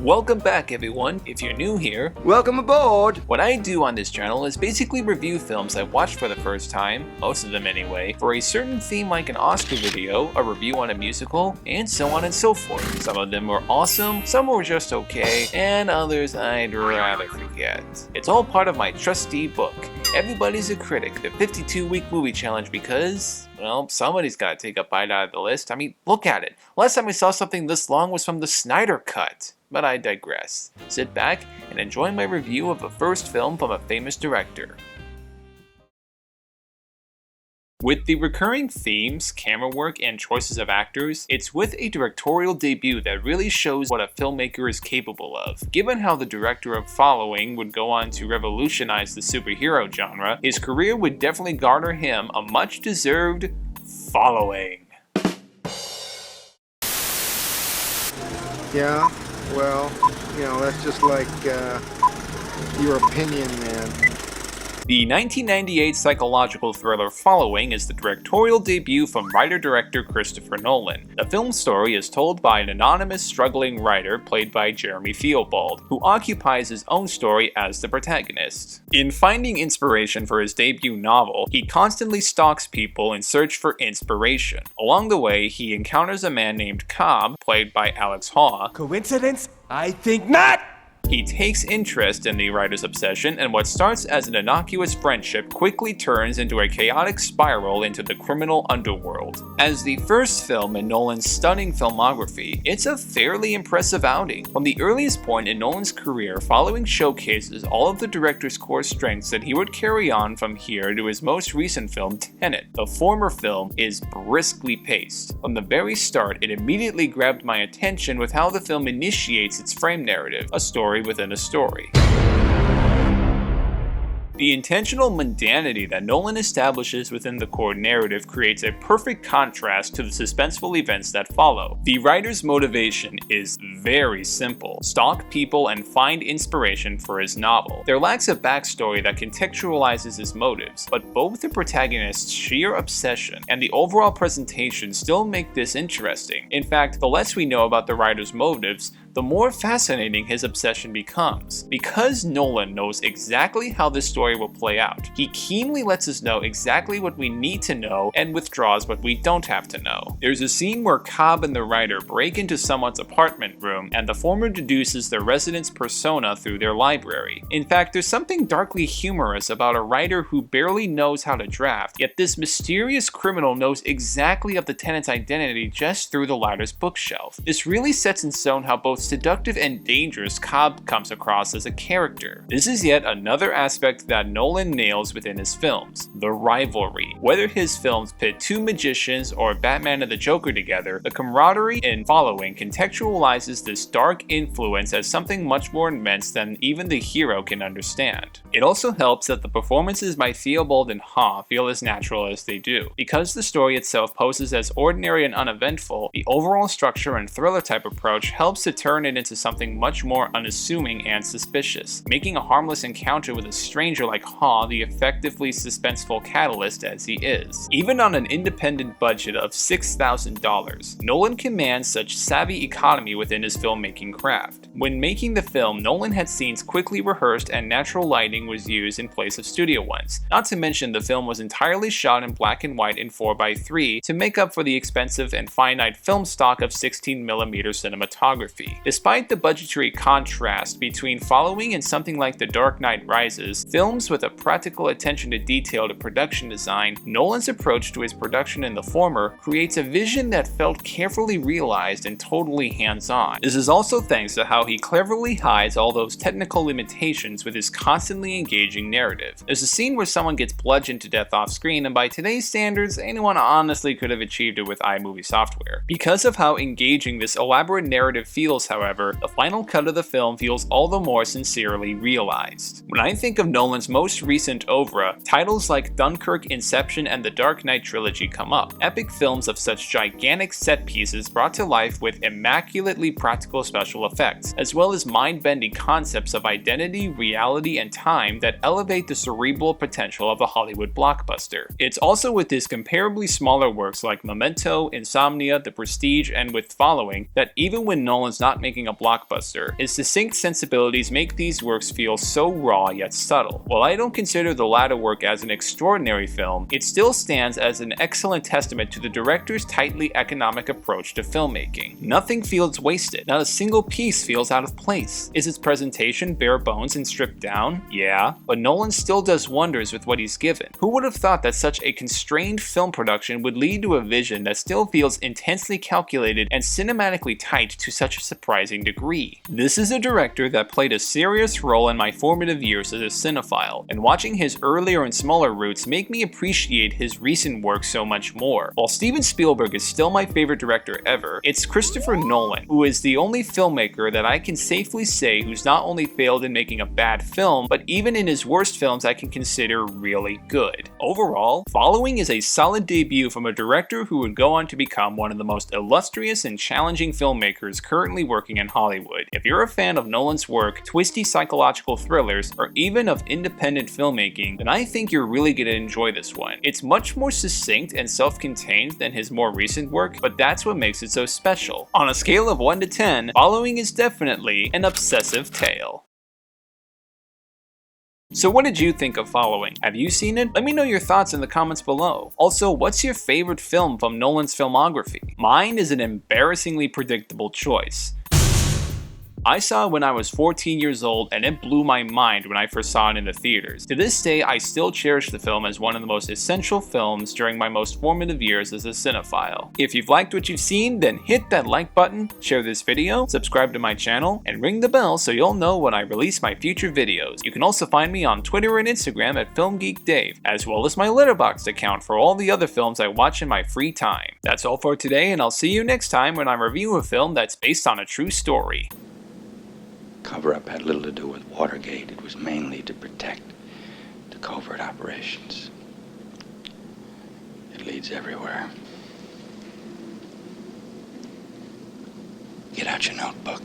Welcome back everyone, if you're new here. Welcome aboard! What I do on this channel is basically review films I've watched for the first time, most of them anyway, for a certain theme like an Oscar video, a review on a musical, and so on and so forth. Some of them were awesome, some were just okay, and others I'd rather forget. It's all part of my trusty book, Everybody's a Critic, the 52-week movie challenge because, well, somebody's got to take a bite out of the list. I mean, look at it. Last time I saw something this long was from the Snyder Cut. But I digress. Sit back and enjoy my review of the first film from a famous director. With the recurring themes, camera work, and choices of actors, it's with a directorial debut that really shows what a filmmaker is capable of. Given how the director of Following would go on to revolutionize the superhero genre, his career would definitely garner him a much-deserved following. Yeah, well, you know, that's just like your opinion, man. The 1998 psychological thriller Following is the directorial debut from writer-director Christopher Nolan. The film's story is told by an anonymous struggling writer played by Jeremy Theobald, who occupies his own story as the protagonist. In finding inspiration for his debut novel, he constantly stalks people in search for inspiration. Along the way, he encounters a man named Cobb, played by Alex Haw. Coincidence? I think not! He takes interest in the writer's obsession, and what starts as an innocuous friendship quickly turns into a chaotic spiral into the criminal underworld. As the first film in Nolan's stunning filmography, it's a fairly impressive outing. From the earliest point in Nolan's career, Following showcases all of the director's core strengths that he would carry on from here to his most recent film, Tenet. The former film is briskly paced. From the very start, it immediately grabbed my attention with how the film initiates its frame narrative, a story within a story. The intentional mundanity that Nolan establishes within the core narrative creates a perfect contrast to the suspenseful events that follow. The writer's motivation is very simple: stalk people and find inspiration for his novel. There lacks a backstory that contextualizes his motives, but both the protagonist's sheer obsession and the overall presentation still make this interesting. In fact, the less we know about the writer's motives, the more fascinating his obsession becomes. Because Nolan knows exactly how this story will play out, he keenly lets us know exactly what we need to know and withdraws what we don't have to know. There's a scene where Cobb and the writer break into someone's apartment room, and the former deduces the resident's persona through their library. In fact, there's something darkly humorous about a writer who barely knows how to draft, yet this mysterious criminal knows exactly of the tenant's identity just through the latter's bookshelf. This really sets in stone how both seductive and dangerous Cobb comes across as a character. This is yet another aspect that Nolan nails within his films: the rivalry. Whether his films pit two magicians or Batman and the Joker together, the camaraderie in Following contextualizes this dark influence as something much more immense than even the hero can understand. It also helps that the performances by Theobald and Haw feel as natural as they do. Because the story itself poses as ordinary and uneventful, the overall structure and thriller type approach helps to turn it into something much more unassuming and suspicious, making a harmless encounter with a stranger like Haw the effectively suspenseful catalyst as he is. Even on an independent budget of $6,000, Nolan commands such savvy economy within his filmmaking craft. When making the film, Nolan had scenes quickly rehearsed and natural lighting was used in place of studio ones. Not to mention the film was entirely shot in black and white in 4:3 to make up for the expensive and finite film stock of 16mm cinematography. Despite the budgetary contrast between Following and something like The Dark Knight Rises, films with a practical attention to detail to production design, Nolan's approach to his production in the former creates a vision that felt carefully realized and totally hands-on. This is also thanks to how he cleverly hides all those technical limitations with his constantly engaging narrative. There's a scene where someone gets bludgeoned to death off screen, and by today's standards, anyone honestly could have achieved it with iMovie software. Because of how engaging this elaborate narrative feels, however, the final cut of the film feels all the more sincerely realized. When I think of Nolan's most recent oeuvre, titles like Dunkirk, Inception, and the Dark Knight trilogy come up. Epic films of such gigantic set pieces brought to life with immaculately practical special effects, as well as mind-bending concepts of identity, reality, and time time that elevate the cerebral potential of a Hollywood blockbuster. It's also with his comparably smaller works like Memento, Insomnia, The Prestige, and with Following that even when Nolan's not making a blockbuster, his succinct sensibilities make these works feel so raw yet subtle. While I don't consider the latter work as an extraordinary film, it still stands as an excellent testament to the director's tightly economic approach to filmmaking. Nothing feels wasted, not a single piece feels out of place. Is its presentation bare bones and stripped down? Yeah, but Nolan still does wonders with what he's given. Who would have thought that such a constrained film production would lead to a vision that still feels intensely calculated and cinematically tight to such a surprising degree? This is a director that played a serious role in my formative years as a cinephile, and watching his earlier and smaller roots make me appreciate his recent work so much more. While Steven Spielberg is still my favorite director ever, it's Christopher Nolan, who is the only filmmaker that I can safely say who's not only failed in making a bad film, but even in his worst films I can consider really good. Overall, Following is a solid debut from a director who would go on to become one of the most illustrious and challenging filmmakers currently working in Hollywood. If you're a fan of Nolan's work, twisty psychological thrillers, or even of independent filmmaking, then I think you're really going to enjoy this one. It's much more succinct and self-contained than his more recent work, but that's what makes it so special. On a scale of 1 to 10, Following is definitely an obsessive tale. So what did you think of Following? Have you seen it? Let me know your thoughts in the comments below. Also, what's your favorite film from Nolan's filmography? Mine is an embarrassingly predictable choice. I saw it when I was 14 years old and it blew my mind when I first saw it in the theaters. To this day, I still cherish the film as one of the most essential films during my most formative years as a cinephile. If you've liked what you've seen, then hit that like button, share this video, subscribe to my channel, and ring the bell so you'll know when I release my future videos. You can also find me on Twitter and Instagram at FilmGeekDave, as well as my Letterboxd account for all the other films I watch in my free time. That's all for today, and I'll see you next time when I review a film that's based on a true story. Cover-up had little to do with Watergate. It was mainly to protect the covert operations. It leads everywhere. Get out your notebook.